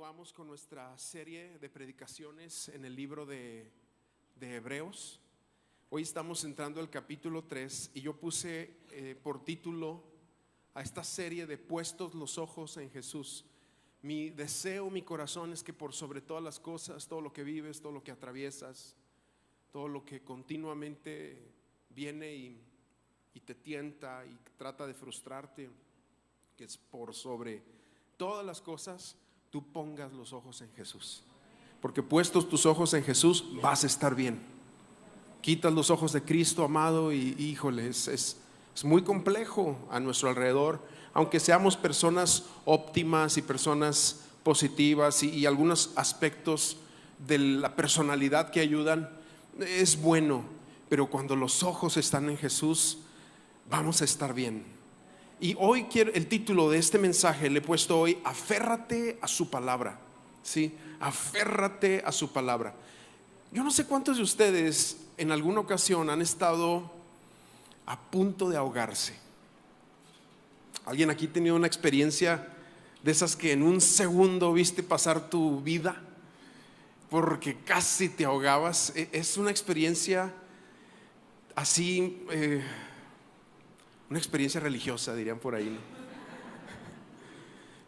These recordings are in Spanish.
Continuamos con nuestra serie de predicaciones en el libro de Hebreos. Hoy estamos entrando al capítulo 3 y yo puse por título a esta serie de Puestos los ojos en Jesús. Mi deseo, mi corazón es que por sobre todas las cosas, todo lo que vives, todo lo que atraviesas, todo lo que continuamente viene y te tienta y trata de frustrarte, que es por sobre todas las cosas, tú pongas los ojos en Jesús. Porque puestos tus ojos en Jesús, vas a estar bien. Quitas los ojos de Cristo, amado, y híjole, es muy complejo a nuestro alrededor. Aunque seamos personas óptimas y personas positivas y algunos aspectos de la personalidad que ayudan, es bueno. Pero cuando los ojos están en Jesús, vamos a estar bien. Y hoy el título de este mensaje le he puesto hoy: aférrate a su palabra. ¿Sí? Aférrate a su palabra. Yo no sé cuántos de ustedes en alguna ocasión han estado a punto de ahogarse. ¿Alguien aquí ha tenido una experiencia de esas que en un segundo viste pasar tu vida porque casi te ahogabas? Es una experiencia así, una experiencia religiosa, dirían por ahí, ¿no?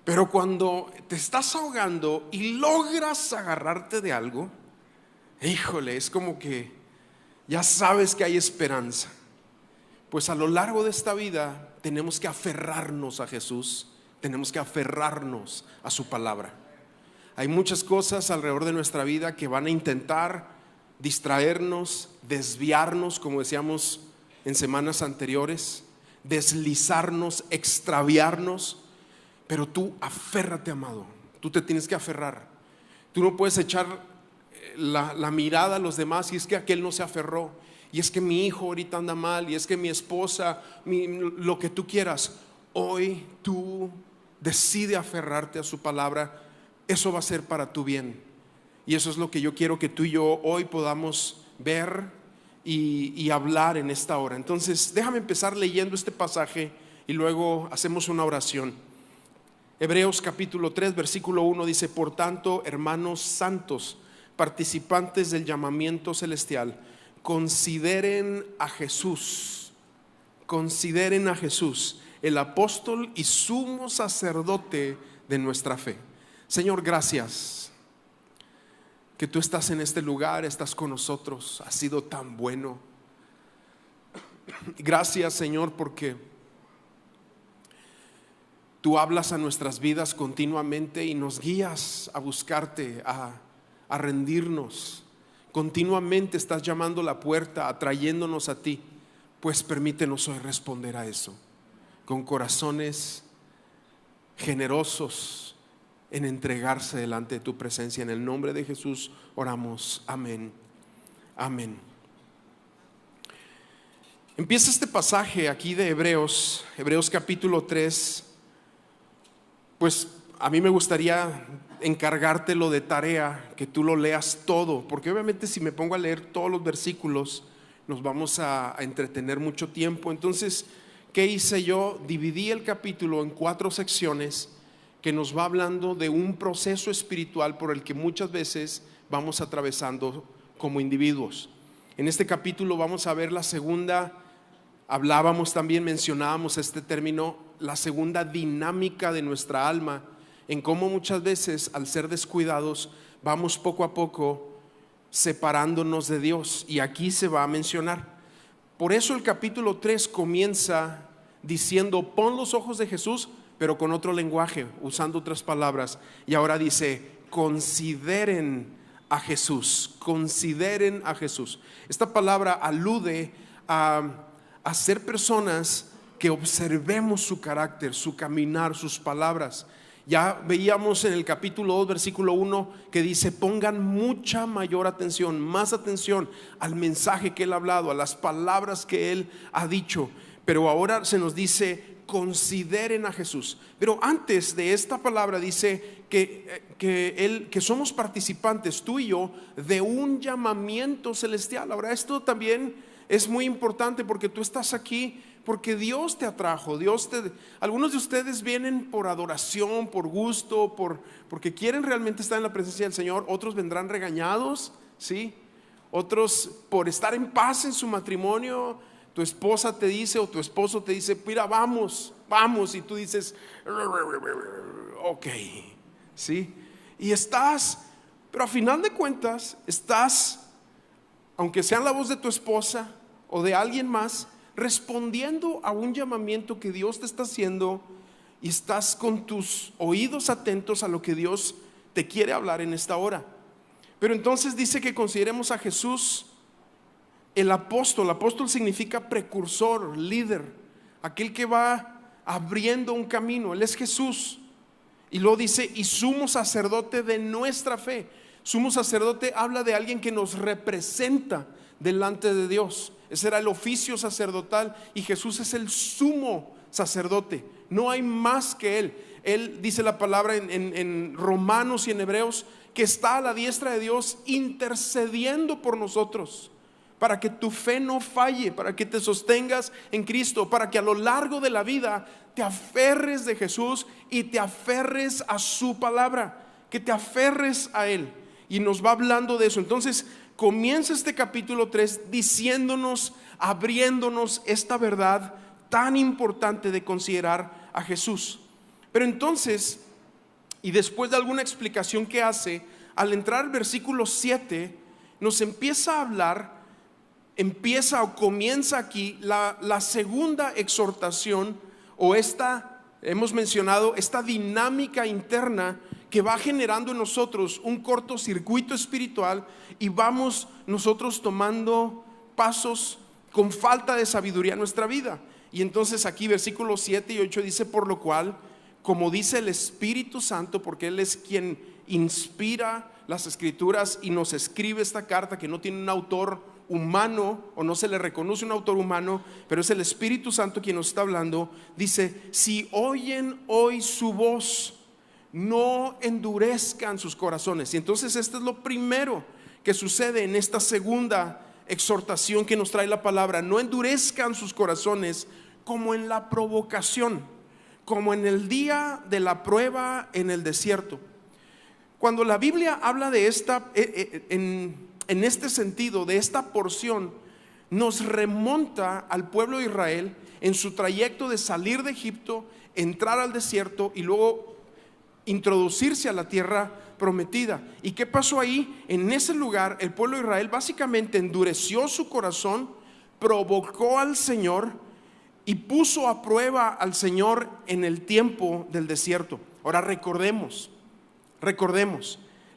Pero cuando te estás ahogando y logras agarrarte de algo, híjole, es como que ya sabes que hay esperanza. Pues a lo largo de esta vida tenemos que aferrarnos a Jesús, tenemos que aferrarnos a su palabra. Hay muchas cosas alrededor de nuestra vida que van a intentar distraernos, desviarnos, como decíamos en semanas anteriores, deslizarnos, extraviarnos. Pero tú aférrate, amado. Tú te tienes que aferrar. Tú no puedes echar la mirada a los demás y es que aquel no se aferró, y es que mi hijo ahorita anda mal, y es que mi esposa, lo que tú quieras. Hoy tú decide aferrarte a su palabra. Eso va a ser para tu bien. Y eso es lo que yo quiero que tú y yo hoy podamos ver y hablar en esta hora. Entonces déjame empezar leyendo este pasaje y luego hacemos una oración. Hebreos capítulo 3 versículo 1 dice: por tanto, hermanos santos, participantes del llamamiento celestial, consideren a Jesús, el apóstol y sumo sacerdote de nuestra fe. Señor, gracias que tú estás en este lugar, estás con nosotros, has sido tan bueno. Gracias, Señor, porque tú hablas a nuestras vidas continuamente y nos guías a buscarte, a rendirnos. Continuamente estás llamando a la puerta, atrayéndonos a ti. Pues permítenos hoy responder a eso con corazones generosos en entregarse delante de tu presencia. En el nombre de Jesús oramos, amén, amén. Empieza este pasaje aquí de Hebreos capítulo 3. Pues a mí me gustaría encargártelo de tarea, que tú lo leas todo, porque obviamente si me pongo a leer todos los versículos nos vamos a entretener mucho tiempo. Entonces, ¿qué hice yo? Dividí el capítulo en 4 secciones que nos va hablando de un proceso espiritual por el que muchas veces vamos atravesando como individuos. En este capítulo vamos a ver la segunda, mencionábamos este término, la segunda dinámica de nuestra alma, en cómo muchas veces al ser descuidados vamos poco a poco separándonos de Dios, y aquí se va a mencionar. Por eso el capítulo 3 comienza diciendo: pon los ojos de Jesús, pero con otro lenguaje, usando otras palabras. Y ahora dice: consideren a Jesús, consideren a Jesús. Esta palabra alude a ser personas que observemos su carácter, su caminar, sus palabras. Ya veíamos en el capítulo 2 versículo 1 que dice: pongan mucha mayor atención, más atención al mensaje que él ha hablado, a las palabras que él ha dicho. Pero ahora se nos dice: consideren a Jesús. Pero antes de esta palabra dice que somos participantes, tú y yo, de un llamamiento celestial. Ahora esto también es muy importante, porque tú estás aquí porque Dios te atrajo. Algunos de ustedes vienen por adoración, por gusto, porque quieren realmente estar en la presencia del Señor. Otros vendrán regañados, ¿sí? Otros por estar en paz en su matrimonio. Tu esposa te dice o tu esposo te dice, mira, vamos, y tú dices, ok, ¿sí? Y pero a final de cuentas, aunque sea la voz de tu esposa o de alguien más, respondiendo a un llamamiento que Dios te está haciendo, y estás con tus oídos atentos a lo que Dios te quiere hablar en esta hora. Pero entonces dice que consideremos a Jesús el apóstol. Apóstol significa precursor, líder, aquel que va abriendo un camino. Él es Jesús. Y luego dice, y sumo sacerdote de nuestra fe. Sumo sacerdote habla de alguien que nos representa delante de Dios. Ese era el oficio sacerdotal, y Jesús es el sumo sacerdote. No hay más que Él. Él, dice la palabra en Romanos y en Hebreos, que está a la diestra de Dios intercediendo por nosotros, para que tu fe no falle, para que te sostengas en Cristo, para que a lo largo de la vida te aferres de Jesús y te aferres a su palabra, que te aferres a Él. Y nos va hablando de eso. Entonces comienza este capítulo 3 diciéndonos, abriéndonos esta verdad tan importante de considerar a Jesús. Pero entonces, y después de alguna explicación que hace, al entrar al versículo 7, nos empieza a hablar, comienza aquí la segunda exhortación, o hemos mencionado esta dinámica interna que va generando en nosotros un cortocircuito espiritual, y vamos nosotros tomando pasos con falta de sabiduría en nuestra vida. Y entonces aquí versículos 7 y 8 dice, por lo cual, como dice el Espíritu Santo, porque Él es quien inspira las Escrituras y nos escribe esta carta, que no tiene un autor humano, o no se le reconoce un autor humano, pero es el Espíritu Santo quien nos está hablando. Dice, si oyen hoy su voz, no endurezcan sus corazones. Y entonces esto es lo primero que sucede en esta segunda exhortación que nos trae la palabra. No endurezcan sus corazones como en la provocación, como en el día de la prueba en el desierto. Cuando la Biblia habla de en este sentido, de esta porción, nos remonta al pueblo de Israel en su trayecto de salir de Egipto, entrar al desierto y luego introducirse a la tierra prometida. ¿Y qué pasó ahí? En ese lugar el pueblo de Israel básicamente endureció su corazón, provocó al Señor y puso a prueba al Señor en el tiempo del desierto. Ahora recordemos,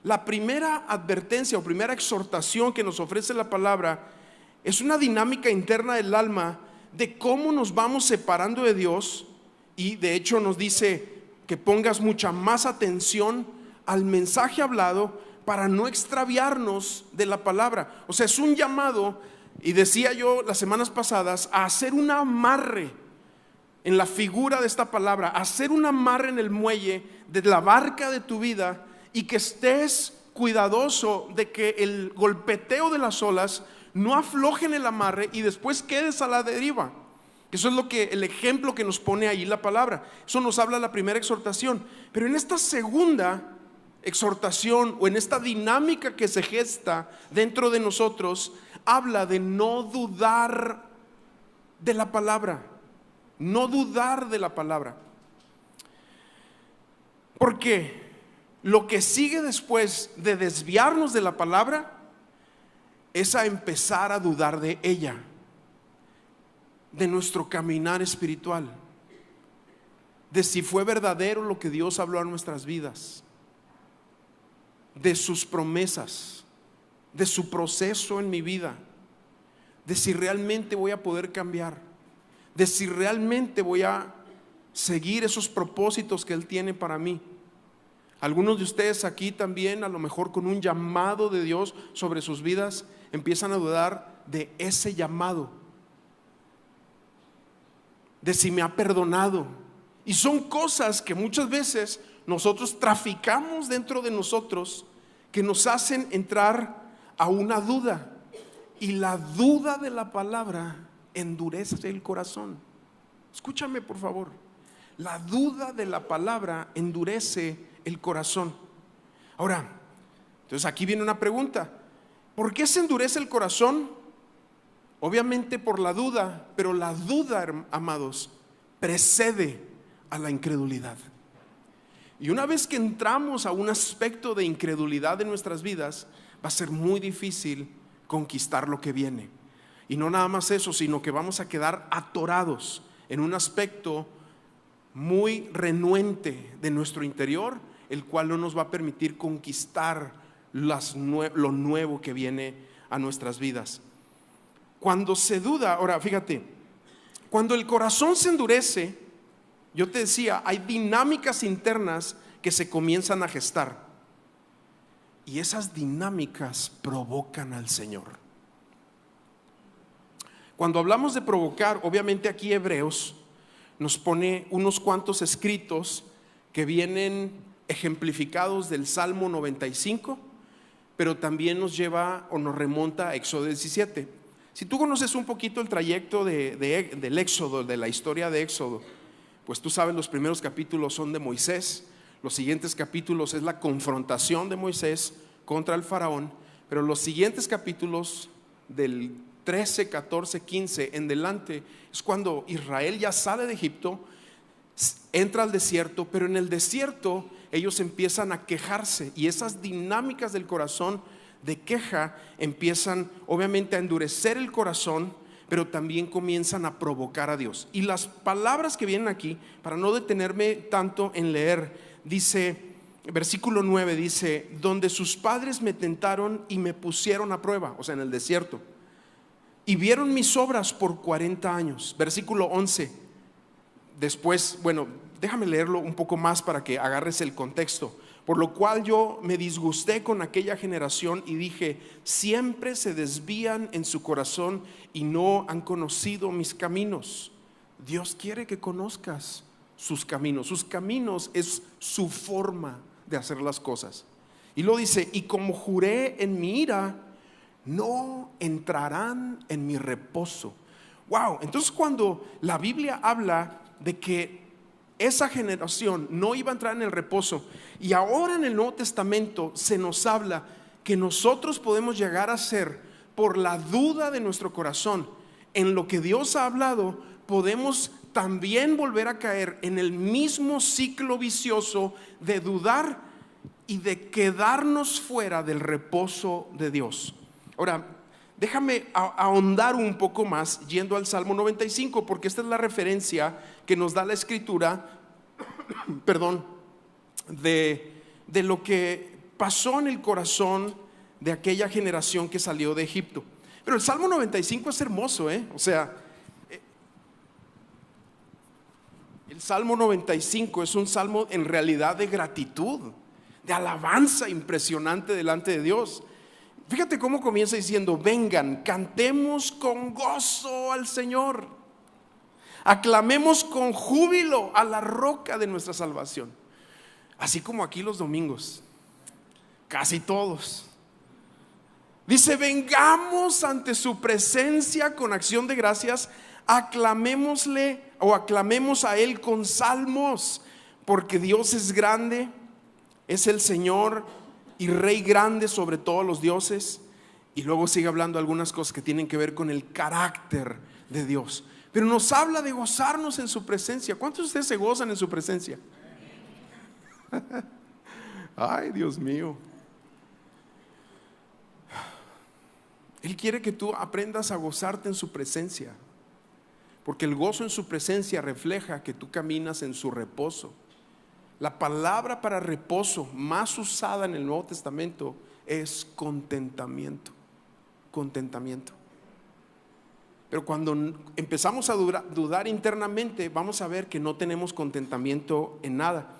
la primera advertencia o primera exhortación que nos ofrece la palabra es una dinámica interna del alma de cómo nos vamos separando de Dios, y de hecho nos dice que pongas mucha más atención al mensaje hablado para no extraviarnos de la palabra. O sea, es un llamado, y decía yo las semanas pasadas, a hacer un amarre en la figura de esta palabra, hacer un amarre en el muelle de la barca de tu vida, y que estés cuidadoso de que el golpeteo de las olas no aflojen el amarre y después quedes a la deriva. Eso es el ejemplo que nos pone ahí la palabra. Eso nos habla la primera exhortación. Pero en esta segunda exhortación, o en esta dinámica que se gesta dentro de nosotros, habla de no dudar de la palabra. No dudar de la palabra. Porque lo que sigue después de desviarnos de la palabra es a empezar a dudar de ella, de nuestro caminar espiritual, de si fue verdadero lo que Dios habló a nuestras vidas, de sus promesas, de su proceso en mi vida, de si realmente voy a poder cambiar, de si realmente voy a seguir esos propósitos que Él tiene para mí. Algunos de ustedes aquí también, a lo mejor con un llamado de Dios sobre sus vidas, empiezan a dudar de ese llamado, de si me ha perdonado. Y son cosas que muchas veces nosotros traficamos dentro de nosotros, que nos hacen entrar a una duda. Y la duda de la palabra endurece el corazón. Escúchame por favor. La duda de la palabra endurece el corazón. Ahora, entonces aquí viene una pregunta. ¿Por qué se endurece el corazón? Obviamente por la duda, pero la duda, amados, precede a la incredulidad. Y una vez que entramos a un aspecto de incredulidad en nuestras vidas, va a ser muy difícil conquistar lo que viene. Y no nada más eso, sino que vamos a quedar atorados en un aspecto muy renuente de nuestro interior, el cual no nos va a permitir conquistar lo nuevo que viene a nuestras vidas. Cuando se duda, ahora fíjate, cuando el corazón se endurece, yo te decía, hay dinámicas internas que se comienzan a gestar. Y esas dinámicas provocan al Señor. Cuando hablamos de provocar, obviamente aquí Hebreos nos pone unos cuantos escritos que vienen ejemplificados del Salmo 95, pero también nos lleva o nos remonta a Éxodo 17. Si tú conoces un poquito el trayecto del Éxodo, de la historia de Éxodo, pues tú sabes, los primeros capítulos son de Moisés, los siguientes capítulos es la confrontación de Moisés contra el faraón, pero los siguientes capítulos del 13, 14, 15 en delante es cuando Israel ya sale de Egipto, entra al desierto, pero en el desierto ellos empiezan a quejarse y esas dinámicas del corazón de queja empiezan obviamente a endurecer el corazón, pero también comienzan a provocar a Dios. Y las palabras que vienen aquí, para no detenerme tanto en leer, dice, versículo 9 dice, donde sus padres me tentaron y me pusieron a prueba, o sea, en el desierto, y vieron mis obras por 40 años. Versículo 11, después, bueno, déjame leerlo un poco más para que agarres el contexto. Por lo cual yo me disgusté con aquella generación y dije, siempre se desvían en su corazón y no han conocido mis caminos. Dios quiere que conozcas sus caminos. Sus caminos es su forma de hacer las cosas. Y lo dice, y como juré en mi ira, no entrarán en mi reposo. Wow, entonces cuando la Biblia habla de que esa generación no iba a entrar en el reposo, y ahora en el Nuevo Testamento se nos habla que nosotros podemos llegar a ser, por la duda de nuestro corazón en lo que Dios ha hablado, podemos también volver a caer en el mismo ciclo vicioso de dudar y de quedarnos fuera del reposo de Dios. Ahora, déjame ahondar un poco más yendo al Salmo 95, porque esta es la referencia que nos da la escritura, perdón, de lo que pasó en el corazón de aquella generación que salió de Egipto. Pero el Salmo 95 es hermoso, o sea, el Salmo 95 es un salmo en realidad de gratitud, de alabanza impresionante delante de Dios. Fíjate cómo comienza diciendo, vengan, cantemos con gozo al Señor, aclamemos con júbilo a la roca de nuestra salvación. Así como aquí los domingos, casi todos. Dice, vengamos ante su presencia con acción de gracias, aclamémosle o aclamemos a Él con salmos, porque Dios es grande, es el Señor y Rey grande sobre todos los dioses. Y luego sigue hablando algunas cosas que tienen que ver con el carácter de Dios. Pero nos habla de gozarnos en su presencia. ¿Cuántos de ustedes se gozan en su presencia? Ay, Dios mío. Él quiere que tú aprendas a gozarte en su presencia, porque el gozo en su presencia refleja que tú caminas en su reposo. La palabra para reposo más usada en el Nuevo Testamento es contentamiento. Contentamiento. Pero cuando empezamos a dudar internamente, vamos a ver que no tenemos contentamiento en nada.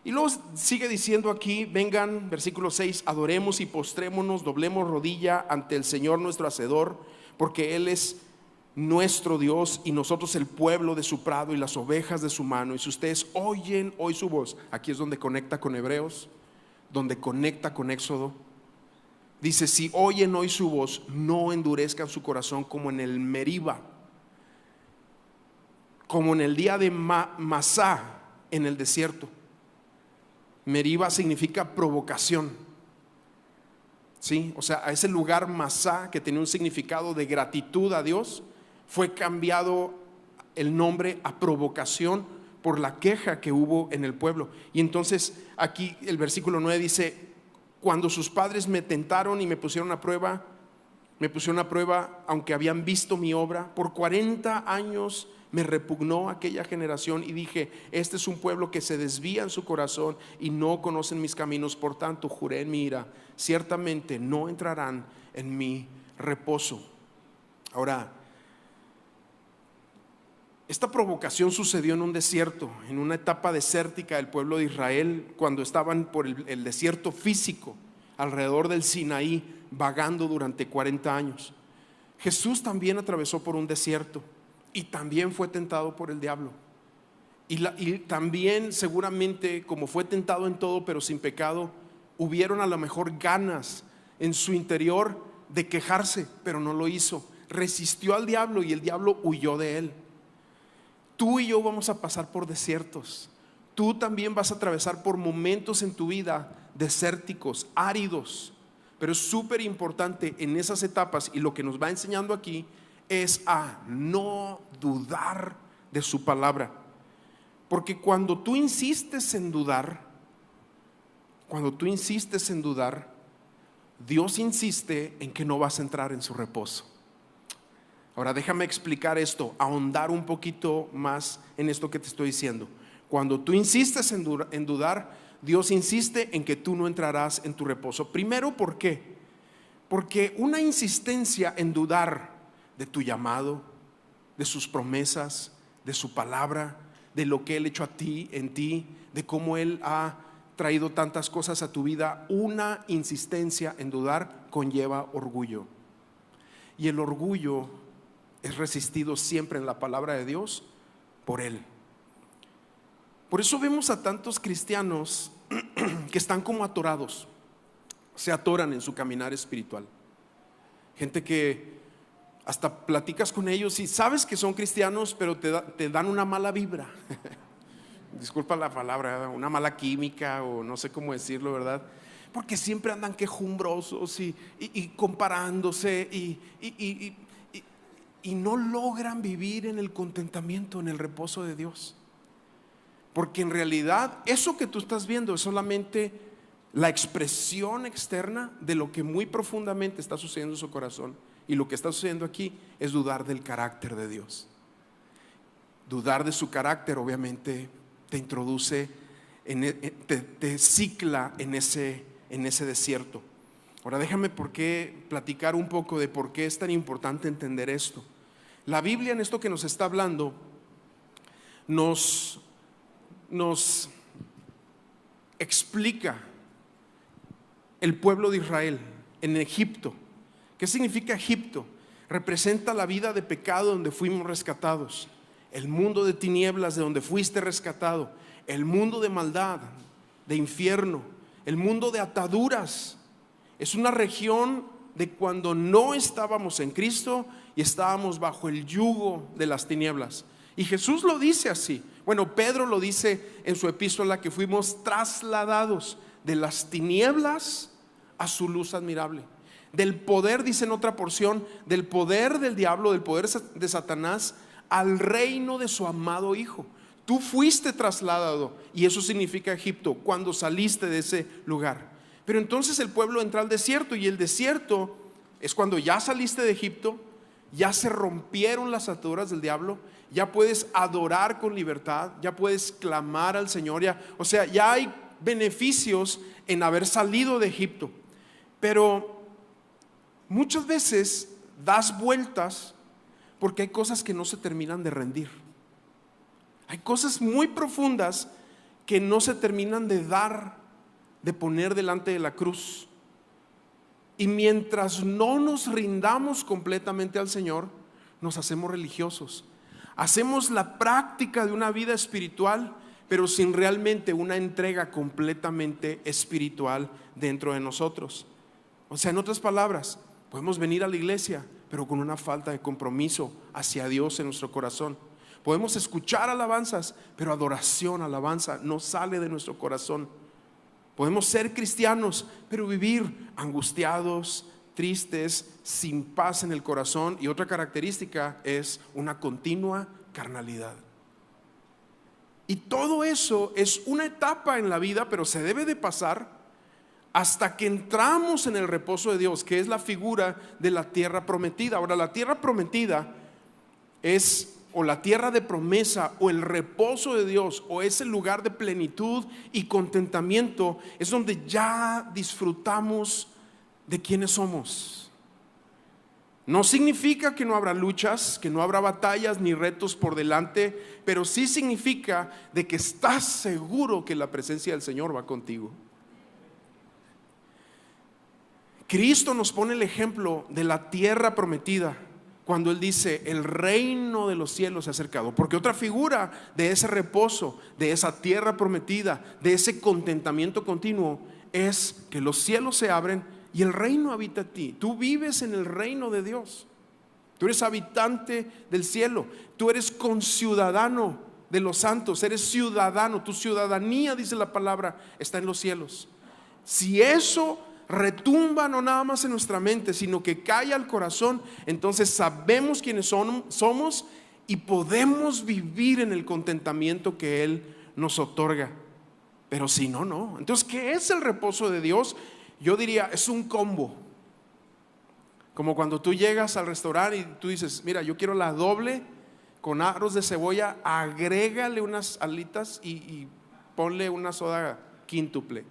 Y luego sigue diciendo aquí, vengan, versículo 6, adoremos y postrémonos, doblemos rodilla ante el Señor nuestro Hacedor, porque Él es nuestro Dios y nosotros el pueblo de su prado y las ovejas de su mano. Y si ustedes oyen hoy su voz, aquí es donde conecta con Hebreos, donde conecta con Éxodo. Dice, si oyen hoy su voz, no endurezcan su corazón como en el Meriba, como en el día de Masá en el desierto. Meriba significa provocación, ¿sí? O sea, a ese lugar Masá, que tenía un significado de gratitud a Dios, fue cambiado el nombre a provocación por la queja que hubo en el pueblo. Y entonces aquí el versículo 9 dice: cuando sus padres me tentaron y me pusieron a prueba, aunque habían visto mi obra, por 40 años me repugnó aquella generación, y dije: este es un pueblo que se desvía en su corazón y no conocen mis caminos. Por tanto juré en mi ira: ciertamente no entrarán en mi reposo. Ahora, esta provocación sucedió en un desierto, en una etapa desértica del pueblo de Israel, cuando estaban por el desierto físico, alrededor del Sinaí, vagando durante 40 años. Jesús también atravesó por un desierto y también fue tentado por el diablo. Y también, seguramente, como fue tentado en todo pero sin pecado, hubieron a lo mejor ganas en su interior de quejarse, pero no lo hizo. Resistió al diablo y el diablo huyó de él. Tú y yo vamos a pasar por desiertos. Tú también vas a atravesar por momentos en tu vida desérticos, áridos. Pero es súper importante en esas etapas, y lo que nos va enseñando aquí es a no dudar de su palabra. Porque cuando tú insistes en dudar, Dios insiste en que no vas a entrar en su reposo. Ahora déjame explicar esto, ahondar un poquito más en esto que te estoy diciendo. Cuando tú insistes en dudar, Dios insiste en que tú no entrarás en tu reposo. Primero, ¿por qué? Porque una insistencia en dudar de tu llamado, de sus promesas, de su palabra, de lo que Él ha hecho en ti, de cómo Él ha traído tantas cosas a tu vida, una insistencia en dudar conlleva orgullo. Y el orgullo es resistido siempre en la palabra de Dios por Él. Por eso vemos a tantos cristianos que están como atorados, se atoran en su caminar espiritual. Gente que hasta platicas con ellos y sabes que son cristianos, pero te dan una mala vibra. Disculpa la palabra, una mala química, o no sé cómo decirlo, ¿verdad? Porque siempre andan quejumbrosos y comparándose y no logran vivir en el contentamiento, en el reposo de Dios. Porque en realidad eso que tú estás viendo es solamente la expresión externa de lo que muy profundamente está sucediendo en su corazón. Y lo que está sucediendo aquí es dudar del carácter de Dios. Dudar de su carácter obviamente te introduce, te cicla en ese desierto. Ahora déjame platicar un poco de por qué es tan importante entender esto. La Biblia, en esto que nos está hablando, nos explica el pueblo de Israel en Egipto. ¿Qué significa Egipto? Representa la vida de pecado donde fuimos rescatados, el mundo de tinieblas de donde fuiste rescatado, el mundo de maldad, de infierno, el mundo de ataduras. Es una región de cuando no estábamos en Cristo y estábamos bajo el yugo de las tinieblas. Y Jesús lo dice así. Bueno, Pedro lo dice en su epístola, que fuimos trasladados de las tinieblas a su luz admirable. Del poder, dice en otra porción, del poder del diablo, del poder de Satanás, al reino de su amado Hijo. Tú fuiste trasladado, y eso significa Egipto, cuando saliste de ese lugar. Pero entonces el pueblo entra al desierto, y el desierto es cuando ya saliste de Egipto, ya se rompieron las ataduras del diablo, ya puedes adorar con libertad, ya puedes clamar al Señor, ya hay beneficios en haber salido de Egipto. Pero muchas veces das vueltas porque hay cosas que no se terminan de rendir. Hay cosas muy profundas que no se terminan de poner delante de la cruz. Y mientras no nos rindamos completamente al Señor, nos hacemos religiosos. Hacemos la práctica de una vida espiritual, pero sin realmente una entrega completamente espiritual dentro de nosotros. O sea, en otras palabras, podemos venir a la iglesia, pero con una falta de compromiso hacia Dios en nuestro corazón. Podemos escuchar alabanzas, pero adoración, alabanza no sale de nuestro corazón. Podemos ser cristianos, pero vivir angustiados, tristes, sin paz en el corazón. Y otra característica es una continua carnalidad. Y todo eso es una etapa en la vida, pero se debe de pasar hasta que entramos en el reposo de Dios, que es la figura de la tierra prometida. Ahora, la tierra prometida es o la tierra de promesa o el reposo de Dios o ese lugar de plenitud y contentamiento, es donde ya disfrutamos de quiénes somos. No significa que no habrá luchas, que no habrá batallas ni retos por delante, pero sí significa de que estás seguro que la presencia del Señor va contigo. Cristo nos pone el ejemplo de la tierra prometida cuando Él dice: el reino de los cielos se ha acercado. Porque otra figura de ese reposo, de esa tierra prometida, de ese contentamiento continuo, es que los cielos se abren y el reino habita en ti. Tú vives en el reino de Dios. Tú eres habitante del cielo. Tú eres conciudadano de los santos. Eres ciudadano. Tu ciudadanía, dice la palabra, está en los cielos. Si eso retumba no nada más en nuestra mente, sino que cae al corazón, entonces sabemos quiénes somos y podemos vivir en el contentamiento que Él nos otorga. Pero si no, no. Entonces, ¿qué es el reposo de Dios? Yo diría, es un combo. Como cuando tú llegas al restaurante y tú dices: mira, yo quiero la doble con arroz de cebolla, agrégale unas alitas y ponle una soda quíntuple.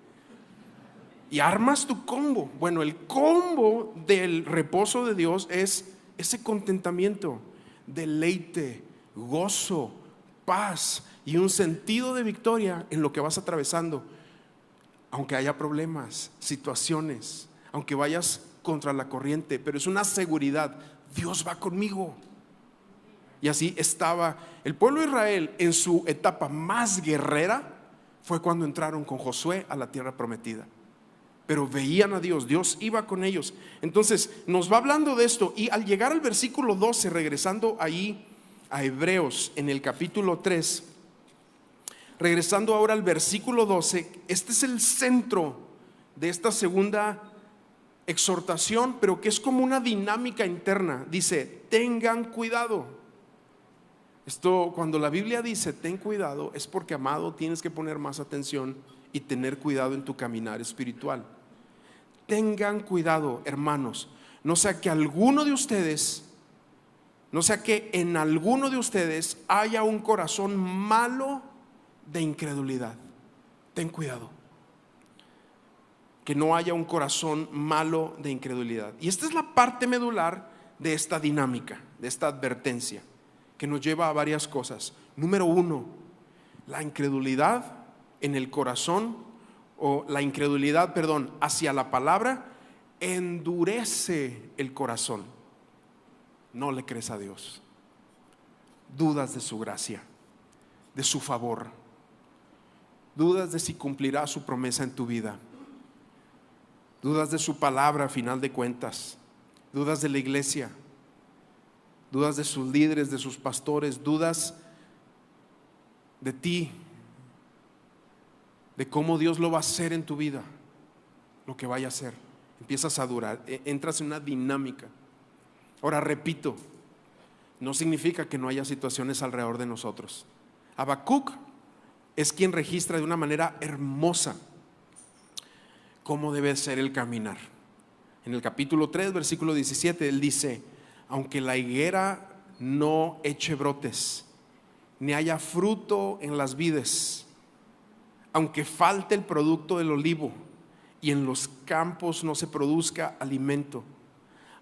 Y armas tu combo. Bueno, el combo del reposo de Dios es ese contentamiento, deleite, gozo, paz y un sentido de victoria en lo que vas atravesando. Aunque haya problemas, situaciones, aunque vayas contra la corriente, pero es una seguridad: Dios va conmigo. Y así estaba el pueblo de Israel en su etapa más guerrera. Fue cuando entraron con Josué a la tierra prometida, pero veían a Dios, Dios iba con ellos. Entonces nos va hablando de esto, y al llegar al versículo 12, regresando ahí a Hebreos en el capítulo 3, regresando ahora al versículo 12, este es el centro de esta segunda exhortación, pero que es como una dinámica interna. Dice: tengan cuidado. Esto, cuando la Biblia dice ten cuidado, es porque, amado, tienes que poner más atención y tener cuidado en tu caminar espiritual. Tengan cuidado, hermanos, no sea que en alguno de ustedes haya un corazón malo de incredulidad. Ten cuidado que no haya un corazón malo de incredulidad. Y esta es la parte medular de esta dinámica, de esta advertencia, que nos lleva a varias cosas. Número uno, la incredulidad en el corazón, o la incredulidad, hacia la palabra, endurece el corazón. No le crees a Dios, dudas de su gracia, de su favor, dudas de si cumplirá su promesa en tu vida, dudas de su palabra a final de cuentas, dudas de la iglesia, dudas de sus líderes, de sus pastores, dudas de ti, de cómo Dios lo va a hacer en tu vida, lo que vaya a hacer. Empiezas a durar, entras en una dinámica. Ahora, repito, no significa que no haya situaciones alrededor de nosotros. Habacuc es quien registra de una manera hermosa cómo debe ser el caminar. En el capítulo 3, versículo 17, él dice: aunque la higuera no eche brotes, ni haya fruto en las vides, aunque falte el producto del olivo y en los campos no se produzca alimento,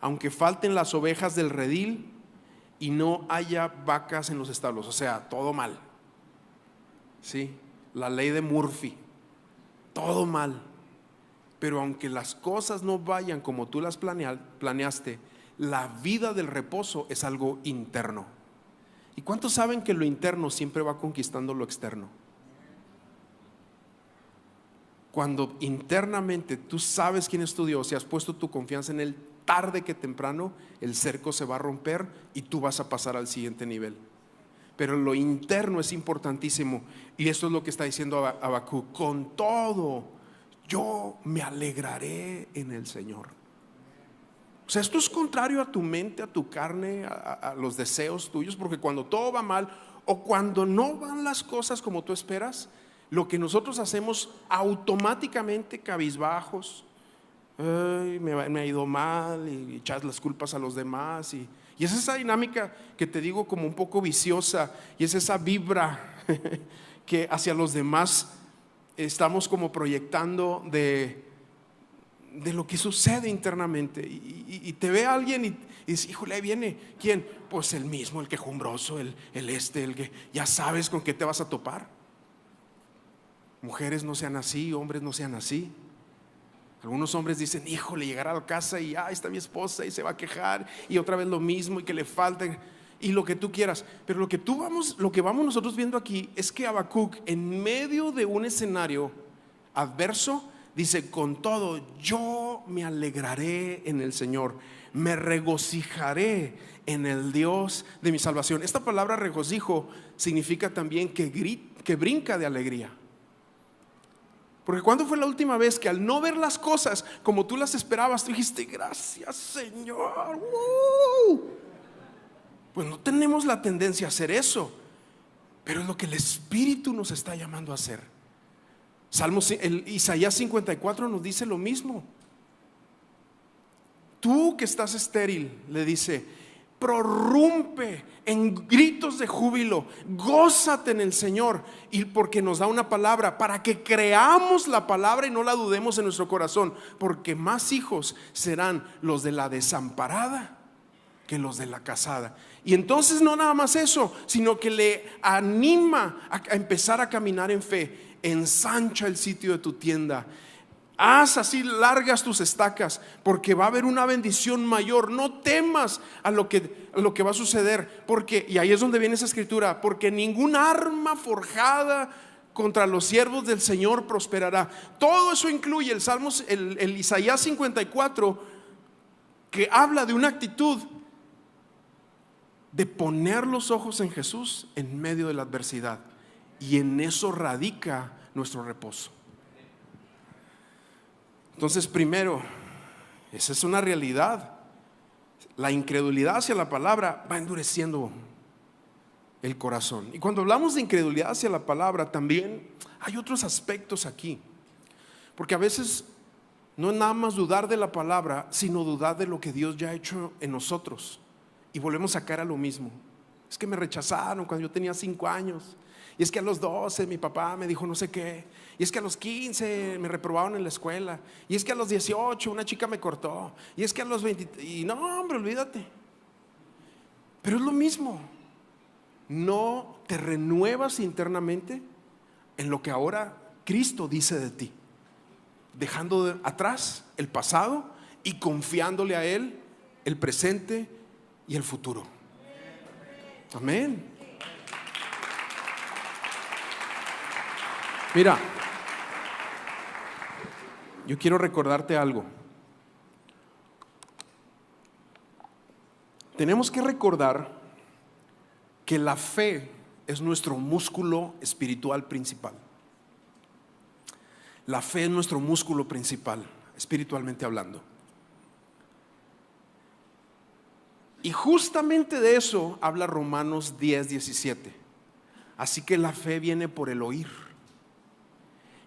aunque falten las ovejas del redil y no haya vacas en los establos. O sea, todo mal. Sí, la ley de Murphy, todo mal. Pero aunque las cosas no vayan como tú las planeaste, la vida del reposo es algo interno. ¿Y cuántos saben que lo interno siempre va conquistando lo externo? Cuando internamente tú sabes quién es tu Dios y has puesto tu confianza en Él, tarde que temprano el cerco se va a romper y tú vas a pasar al siguiente nivel. pero lo interno es importantísimo. Y esto es lo que está diciendo Habacuc: con todo yo me alegraré en el Señor. O sea, esto es contrario a tu mente, a tu carne, a los deseos tuyos, porque cuando todo va mal o cuando no van las cosas como tú esperas, lo que nosotros hacemos automáticamente, cabizbajos, ay, me ha ido mal, y echas las culpas a los demás, y es esa dinámica que te digo como un poco viciosa, y es esa vibra que hacia los demás estamos como proyectando de lo que sucede internamente. Y te ve alguien y dice: híjole, ahí viene. ¿Quién? Pues el mismo, el quejumbroso, el que ya sabes con qué te vas a topar. Mujeres no sean así, hombres no sean así. Algunos hombres dicen: híjole, llegará a la casa y está mi esposa y se va a quejar, y otra vez lo mismo, y que le falten, y lo que tú quieras. Pero lo que vamos nosotros viendo aquí es que Habacuc, en medio de un escenario adverso, dice: con todo yo me alegraré en el Señor, me regocijaré en el Dios de mi salvación. Esta palabra regocijo significa también que brinca de alegría. Porque ¿cuándo fue la última vez que al no ver las cosas como tú las esperabas, tú dijiste: gracias, Señor? Pues no tenemos la tendencia a hacer eso, pero es lo que el Espíritu nos está llamando a hacer. Isaías 54 nos dice lo mismo. Tú que estás estéril, le dice, prorrumpe en gritos de júbilo, gózate en el Señor. Y porque nos da una palabra para que creamos la palabra y no la dudemos en nuestro corazón, porque más hijos serán los de la desamparada que los de la casada. Y entonces no nada más eso, sino que le anima a empezar a caminar en fe. Ensancha el sitio de tu tienda, haz así largas tus estacas, porque va a haber una bendición mayor. No temas a lo que va a suceder, porque, y ahí es donde viene esa escritura, porque ningún arma forjada contra los siervos del Señor prosperará. Todo eso incluye el Isaías 54, que habla de una actitud de poner los ojos en Jesús en medio de la adversidad, y en eso radica nuestro reposo. Entonces, primero, esa es una realidad. La incredulidad hacia la palabra va endureciendo el corazón. Y cuando hablamos de incredulidad hacia la palabra, también hay otros aspectos aquí. Porque a veces no es nada más dudar de la palabra, sino dudar de lo que Dios ya ha hecho en nosotros. Y volvemos a caer a lo mismo. Es que me rechazaron cuando yo tenía 5 años. Y es que a los 12 mi papá me dijo no sé qué. Y es que a los 15 me reprobaron en la escuela. Y es que a los 18 una chica me cortó. Y es que a los 20, y no, hombre, olvídate. Pero es lo mismo. No te renuevas internamente en lo que ahora Cristo dice de ti, dejando atrás el pasado y confiándole a Él el presente y el futuro. Amén. Mira, yo quiero recordarte algo. Tenemos que recordar que la fe es nuestro músculo espiritual principal. La fe es nuestro músculo principal, espiritualmente hablando. Y justamente de eso habla Romanos 10:17. Así que la fe viene por el oír.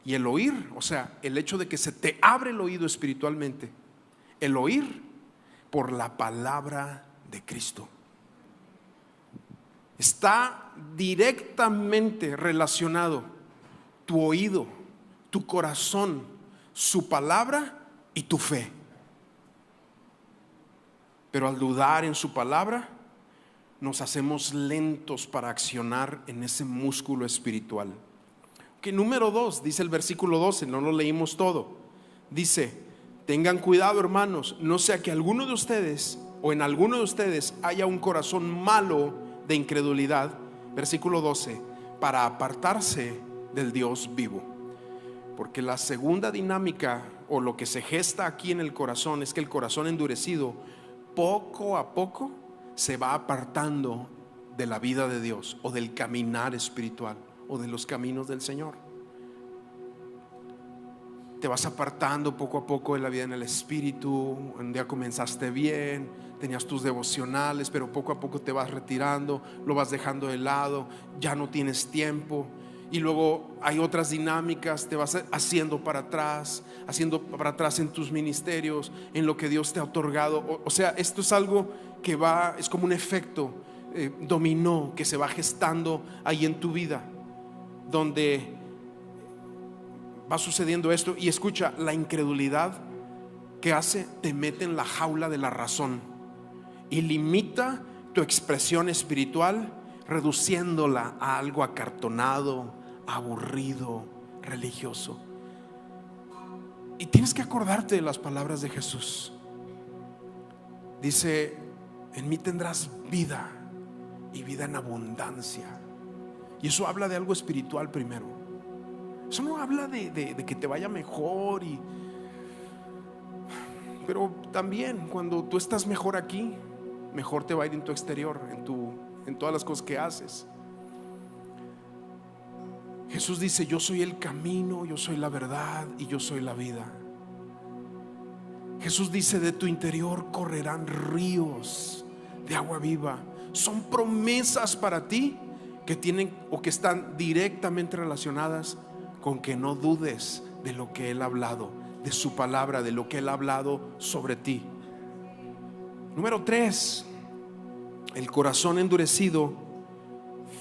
Y el oír, o sea, el hecho de que se te abre el oído espiritualmente, el oír por la palabra de Cristo. Está directamente relacionado tu oído, tu corazón, su palabra y tu fe. Pero al dudar en su palabra, nos hacemos lentos para accionar en ese músculo espiritual. Que número 2, dice el versículo 12, no lo leímos todo. Dice: tengan cuidado, hermanos, no sea que alguno de ustedes o en alguno de ustedes haya un corazón malo de incredulidad. Versículo 12, para apartarse del Dios vivo. Porque la segunda dinámica, o lo que se gesta aquí en el corazón, es que el corazón endurecido poco a poco se va apartando de la vida de Dios o del caminar espiritual o de los caminos del Señor. Te vas apartando poco a poco de la vida en el Espíritu. Un día comenzaste bien, tenías tus devocionales, pero poco a poco te vas retirando, lo vas dejando de lado, ya no tienes tiempo. Y luego hay otras dinámicas, te vas haciendo para atrás en tus ministerios, en lo que Dios te ha otorgado. O sea, esto es algo que es como un efecto dominó que se va gestando ahí en tu vida, donde va sucediendo esto. Y escucha, la incredulidad que hace, te mete en la jaula de la razón y limita tu expresión espiritual, reduciéndola a algo acartonado, aburrido, religioso. Y tienes que acordarte de las palabras de Jesús. Dice: en mí tendrás vida y vida en abundancia. Y eso habla de algo espiritual primero. Eso no habla de que te vaya mejor pero también cuando tú estás mejor aquí, mejor te va a ir en tu exterior, en todas las cosas que haces. Jesús dice: yo soy el camino, yo soy la verdad y yo soy la vida. Jesús dice: de tu interior correrán ríos de agua viva. Son promesas para ti que tienen o que están directamente relacionadas con que no dudes de lo que Él ha hablado, de su palabra, de lo que Él ha hablado sobre ti. Número 3, el corazón endurecido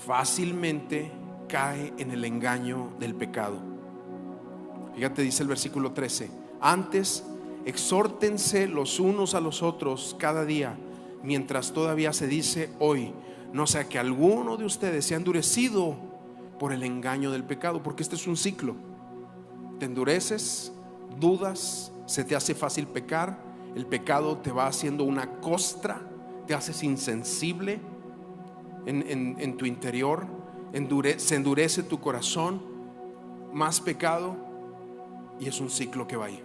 fácilmente cae en el engaño del pecado. Fíjate, dice el versículo 13: antes exhórtense los unos a los otros cada día, mientras todavía se dice hoy, no sea que alguno de ustedes sea endurecido por el engaño del pecado. Porque este es un ciclo. Te endureces, dudas, se te hace fácil pecar, el pecado te va haciendo una costra, te haces insensible en tu interior, se endurece tu corazón, más pecado, y es un ciclo que va ahí.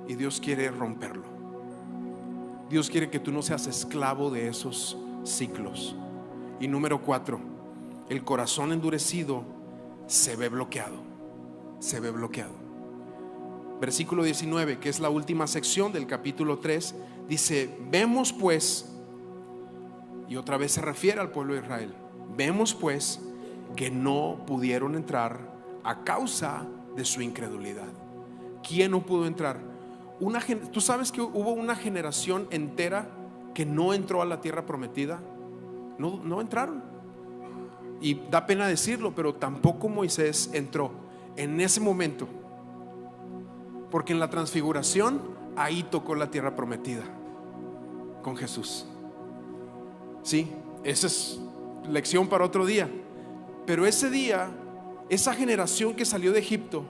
Y Dios quiere romperlo. Dios quiere que tú no seas esclavo de esos ciclos. Y número 4, el corazón endurecido se ve bloqueado. Se ve bloqueado. Versículo 19, que es la última sección del capítulo 3, dice: vemos pues, y otra vez se refiere al pueblo de Israel, vemos pues que no pudieron entrar a causa de su incredulidad. ¿Quién no pudo entrar? Tú sabes que hubo una generación entera que no entró a la tierra prometida. No entraron. Y da pena decirlo, pero tampoco Moisés entró en ese momento, porque en la transfiguración ahí tocó la tierra prometida con Jesús. Sí, esa es lección para otro día. Pero ese día, esa generación que salió de Egipto,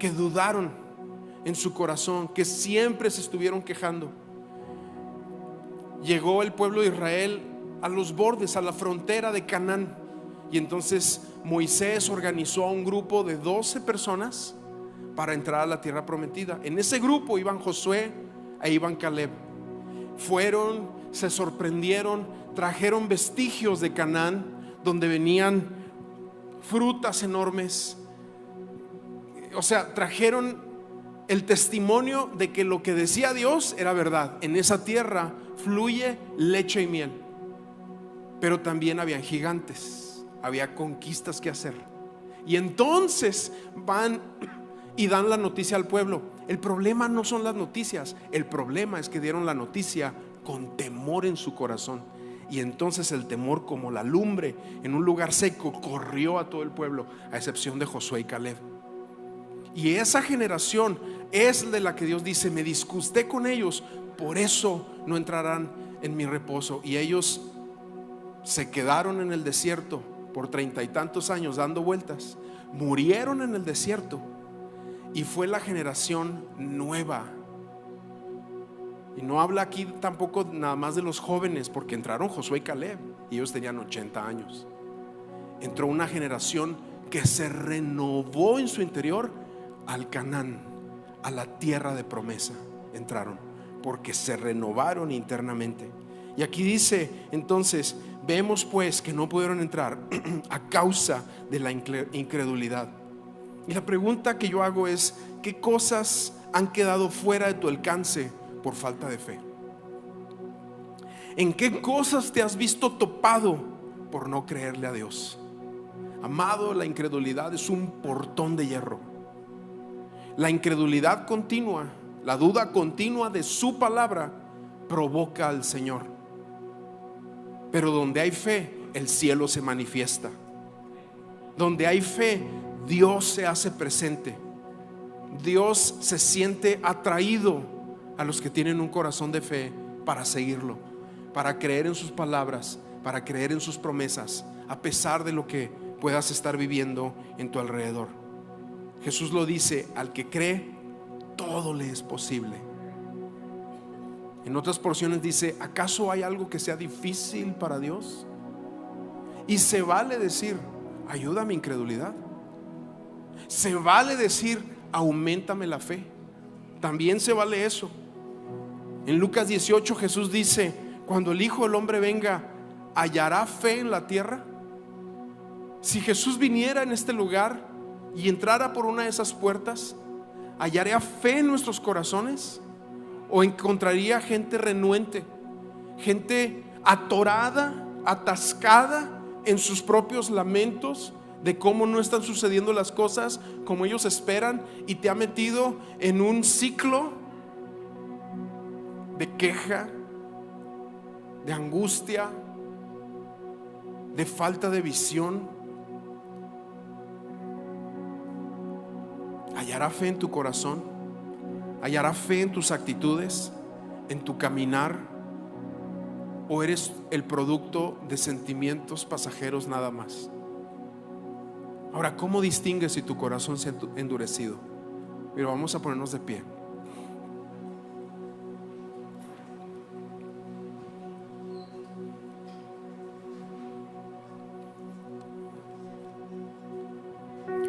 que dudaron en su corazón, que siempre se estuvieron quejando, llegó el pueblo de Israel a los bordes, a la frontera de Canaán. Y entonces Moisés organizó a un grupo de 12 personas para entrar a la tierra prometida. En ese grupo iban Josué e iban Caleb. Fueron, se sorprendieron, trajeron vestigios de Canaán, donde venían frutas enormes. O sea, trajeron el testimonio de que lo que decía Dios era verdad. En esa tierra fluye leche y miel. Pero también habían gigantes, había conquistas que hacer. Y entonces van y dan la noticia al pueblo. El problema no son las noticias, el problema es que dieron la noticia con temor en su corazón. Y entonces el temor, como la lumbre en un lugar seco, corrió a todo el pueblo, a excepción de Josué y Caleb. Y esa generación es de la que Dios dice: me disgusté con ellos, por eso no entrarán en mi reposo. Y ellos se quedaron en el desierto por 30 y tantos años dando vueltas, murieron en el desierto. Y fue la generación nueva. Y no habla aquí tampoco nada más de los jóvenes, porque entraron Josué y Caleb y ellos tenían 80 años. Entró una generación que se renovó en su interior al Canaán, a la tierra de promesa. Entraron porque se renovaron internamente. Y aquí dice entonces: Vemos pues que no pudieron entrar a causa de la incredulidad. Y la pregunta que yo hago es: ¿qué cosas han quedado fuera de tu alcance por falta de fe? ¿En qué cosas te has visto topado por no creerle a Dios? Amado, la incredulidad es un portón de hierro. La incredulidad continua, la duda continua de su palabra provoca al Señor. Pero donde hay fe, el cielo se manifiesta. Donde hay fe, Dios se hace presente. Dios se siente atraído a los que tienen un corazón de fe para seguirlo, para creer en sus palabras, para creer en sus promesas, a pesar de lo que puedas estar viviendo en tu alrededor. Jesús lo dice: al que cree, todo le es posible. En otras porciones dice: ¿acaso hay algo que sea difícil para Dios? Y se vale decir: ayuda a mi incredulidad. Se vale decir: auméntame la fe. También se vale eso. En Lucas 18 Jesús dice: cuando el Hijo del Hombre venga, ¿hallará fe en la tierra? Si Jesús viniera en este lugar y entrara por una de esas puertas, ¿hallaría fe en nuestros corazones? ¿O encontraría gente renuente, gente atorada, atascada en sus propios lamentos de cómo no están sucediendo las cosas como ellos esperan, y te ha metido en un ciclo de queja, de angustia, de falta de visión? ¿Hallará fe en tu corazón? ¿Hallará fe en tus actitudes, en tu caminar? ¿O eres el producto de sentimientos pasajeros nada más? Ahora, ¿cómo distingues si tu corazón se ha endurecido? Pero vamos a ponernos de pie.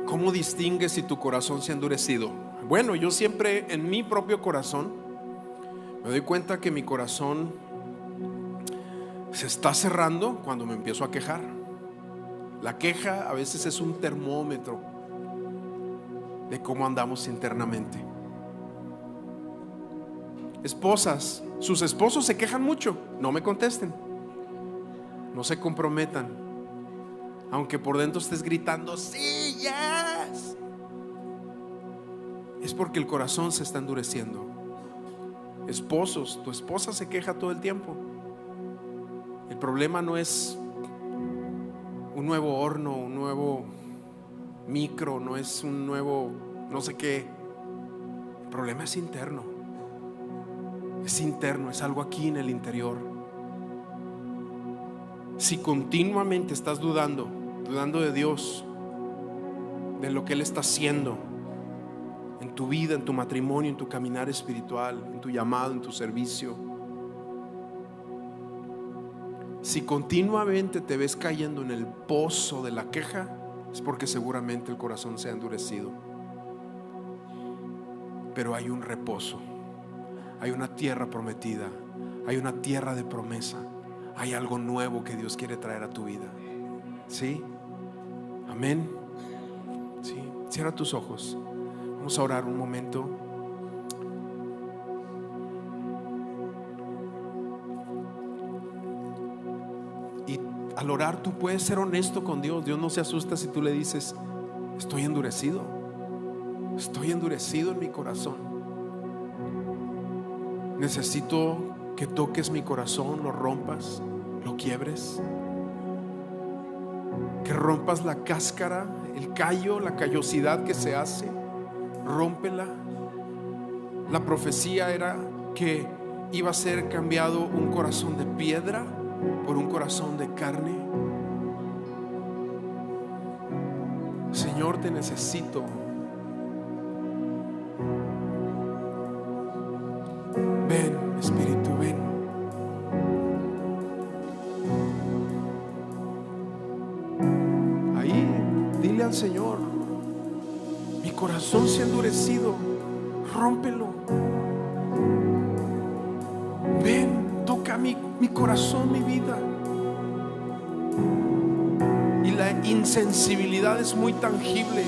¿Cómo distingues si tu corazón se ha endurecido? Bueno, yo siempre en mi propio corazón me doy cuenta que mi corazón se está cerrando cuando me empiezo a quejar. La queja a veces es un termómetro de cómo andamos internamente. Esposas, sus esposos se quejan mucho, no me contesten, no se comprometan, aunque por dentro estés gritando sí, yes. Es porque el corazón se está endureciendo. Esposos, tu esposa se queja todo el tiempo. El problema no es un nuevo horno, un nuevo micro, no es un nuevo no sé qué. El problema es interno. Es interno, es algo aquí en el interior. Si continuamente estás dudando de Dios, de lo que Él está haciendo en tu vida, en tu matrimonio, en tu caminar espiritual, en tu llamado, en tu servicio, si continuamente te ves cayendo en el pozo de la queja, es porque seguramente el corazón se ha endurecido. Pero hay un reposo, hay una tierra prometida, hay una tierra de promesa, hay algo nuevo que Dios quiere traer a tu vida. ¿Sí? Amén. ¿Sí? Cierra tus ojos. Vamos a orar un momento. Y al orar tú puedes ser honesto con Dios. Dios no se asusta si tú le dices: estoy endurecido en mi corazón. Necesito que toques mi corazón, lo rompas, lo quiebres, que rompas la cáscara, el callo, la callosidad que se hace. Rómpela. La profecía era que iba a ser cambiado un corazón de piedra por un corazón de carne. Señor, te necesito. Ven, Espíritu, ven. Ahí, dile al Señor: mi corazón se ha endurecido, rómpelo. Ven, toca mi corazón, mi vida. la insensibilidad es muy tangible.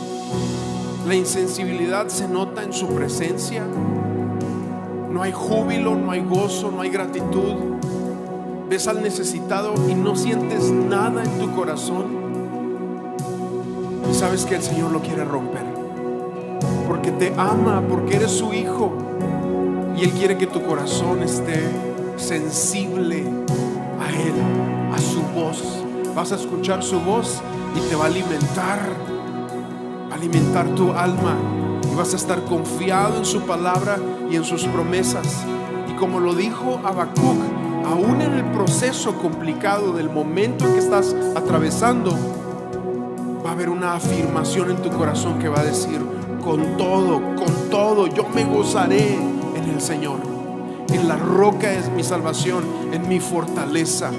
La insensibilidad se nota en su presencia. No hay júbilo, no hay gozo, no hay gratitud. Ves al necesitado y no sientes nada en tu corazón. Y sabes que el Señor lo quiere romper, porque te ama, porque eres su hijo, y Él quiere que tu corazón esté sensible a Él, a su voz. Vas a escuchar su voz y te va a alimentar tu alma, y vas a estar confiado en su palabra y en sus promesas. Y como lo dijo Habacuc, aún en el proceso complicado del momento en que estás atravesando, va a haber una afirmación en tu corazón que va a decir: con todo, yo me gozaré en el Señor. En la roca es mi salvación, en mi fortaleza.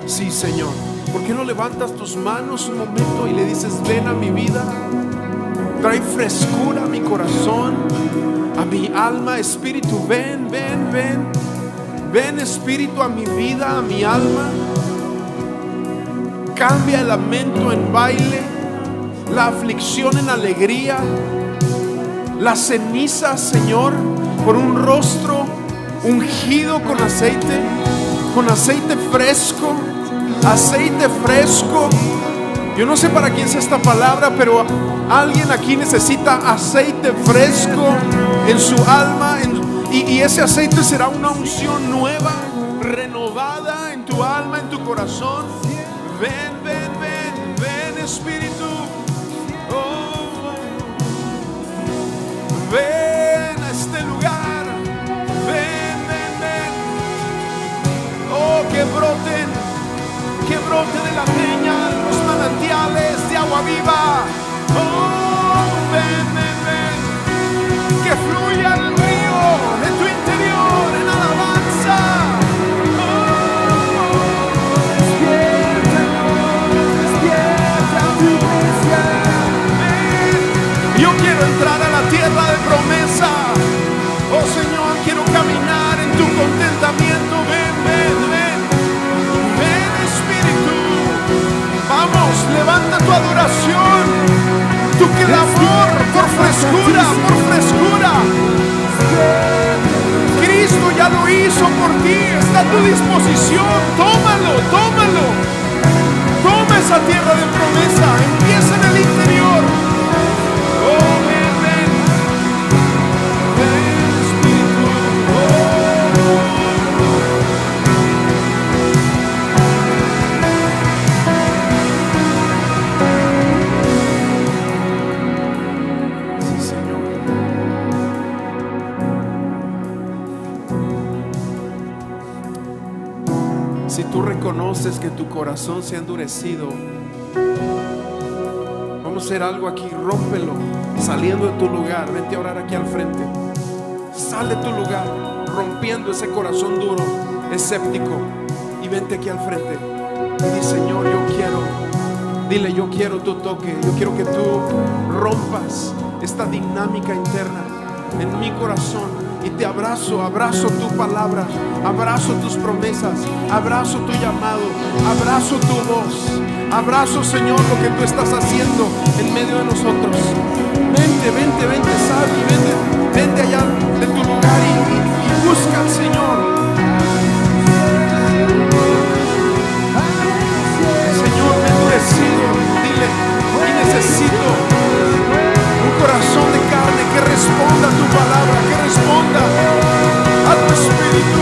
Sí, Señor. ¿Por qué no levantas tus manos un momento y le dices: ven a mi vida, trae frescura a mi corazón, a mi alma? Espíritu, ven, Espíritu, a mi vida, a mi alma. Cambia el lamento en baile, la aflicción en alegría, las cenizas, Señor, por un rostro ungido con aceite fresco. Aceite fresco. Yo no sé para quién es esta palabra, pero alguien aquí necesita aceite fresco en su alma, y ese aceite será una unción nueva, renovada en tu alma, en tu corazón. Ven, Espíritu. Oh, ven a este lugar. Ven. Oh, que brote de la peña los manantiales de agua viva. Oh, ven. Que fluya el río de tu interior en alabanza. Despierta tu iglesia. Yo quiero entrar a la tierra de promesa. Oh Señor, quiero caminar en tu contentamiento. Ven. Vamos, levanta tu adoración, tu clamor por frescura. Cristo ya lo hizo por ti, está a tu disposición. Tómalo. Toma esa tierra de promesa, empieza en el interior. Oh, ven, Espíritu. Si tú reconoces que tu corazón se ha endurecido, vamos a hacer algo aquí. Rómpelo saliendo de tu lugar. Vente a orar aquí al frente. Sal de tu lugar rompiendo ese corazón duro, escéptico, y vente aquí al frente y di: Señor, yo quiero. Dile: yo quiero tu toque. Yo quiero que tú rompas esta dinámica interna en mi corazón. Y te abrazo tu palabra, abrazo tus promesas, abrazo tu llamado, abrazo tu voz, abrazo, Señor, lo que tú estás haciendo en medio de nosotros. Vente, sal y vente allá de tu lugar y busca al Señor. Señor, me he endurecido, dile, y necesito un corazón de carne que responda a tu palabra, que responda a tu Espíritu.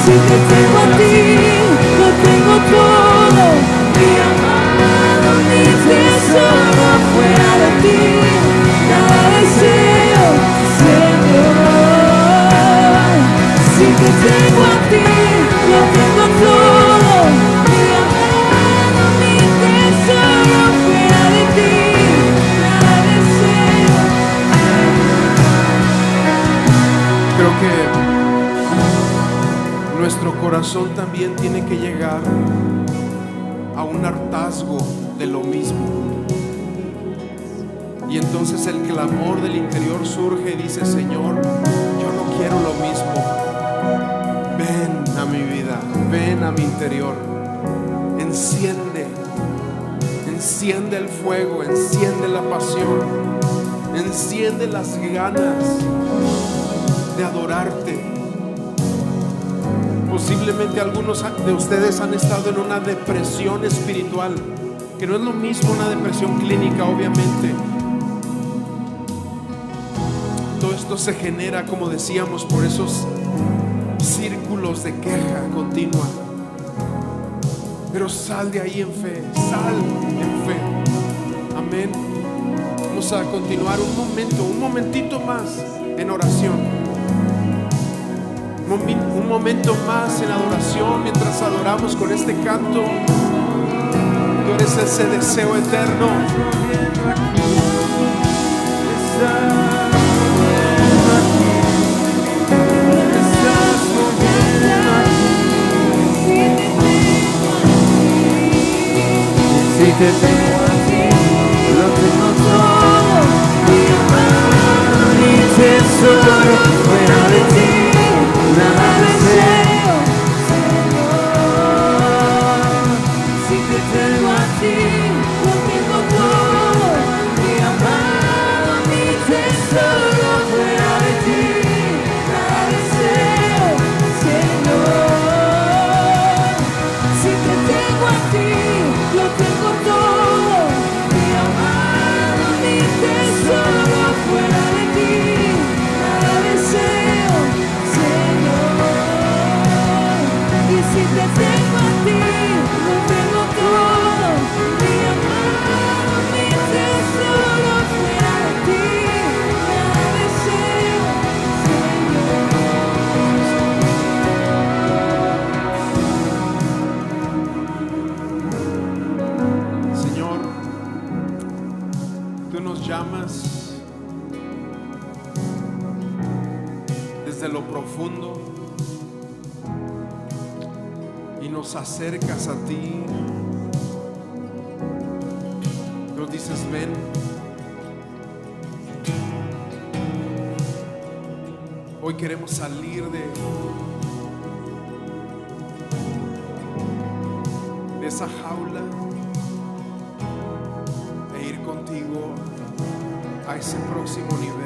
Si te tengo a ti, lo tengo todo. Mi amado, mi tesoro, fuera de ti, nada deseo, Señor. Si te tengo a ti, lo tengo todo. Mi amado, mi tesoro, fuera de ti, nada deseo. Creo que nuestro corazón también tiene que llegar a un hartazgo de lo mismo. Y entonces el clamor del interior surge y dice: Señor, yo no quiero lo mismo. Ven a mi vida, ven a mi interior. Enciende el fuego, enciende la pasión, enciende las ganas de adorarte. Posiblemente algunos de ustedes han estado en una depresión espiritual, que no es lo mismo una depresión clínica, obviamente. Todo esto se genera, como decíamos, por esos círculos de queja continua. Pero sal de ahí en fe, sal en fe. Amén. Vamos a continuar un momentito más en oración. Un momento más en adoración mientras adoramos con este canto. Tú eres ese deseo eterno. Si te tengo a ti, lo tengo todo. Mi amado, mi tesoro, fuera de ti, nada deseo, Señor. Si te tengo a ti, lo tengo todo. Mi amado, mi tesoro, fuera de ti, nada deseo, Señor. Si te tengo a ti, lo tengo todo. Mi amado, mi tesoro, fuera de ti, nada deseo, Señor. Y si te tengo a ti, lo tengo todo. Mi amado, mi tesoro, fuera de ti, nada deseo, Señor, tú nos llamas desde lo profundo y nos acercas a ti. Nos dices: ven. Hoy queremos salir de esa jaula e ir contigo a ese próximo nivel.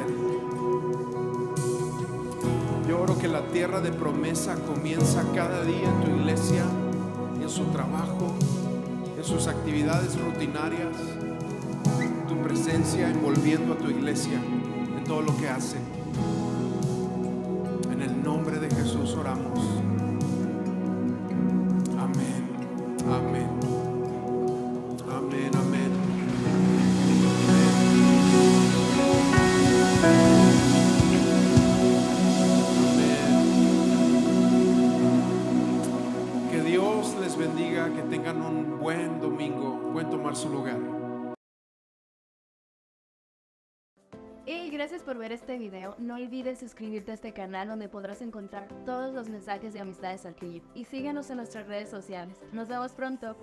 Yo oro que la tierra de promesa comienza cada día en tu iglesia, en su trabajo, en sus actividades rutinarias, tu presencia envolviendo a tu iglesia en todo lo que hace. En el nombre de Jesús oramos. Amén. Amén. Amén. Amén. Que Dios les bendiga, que tengan un buen domingo. Pueden tomar su lugar. Hey, gracias por ver este video. No olvides suscribirte a este canal donde podrás encontrar todos los mensajes de amistades al clip. Y síguenos en nuestras redes sociales. Nos vemos pronto.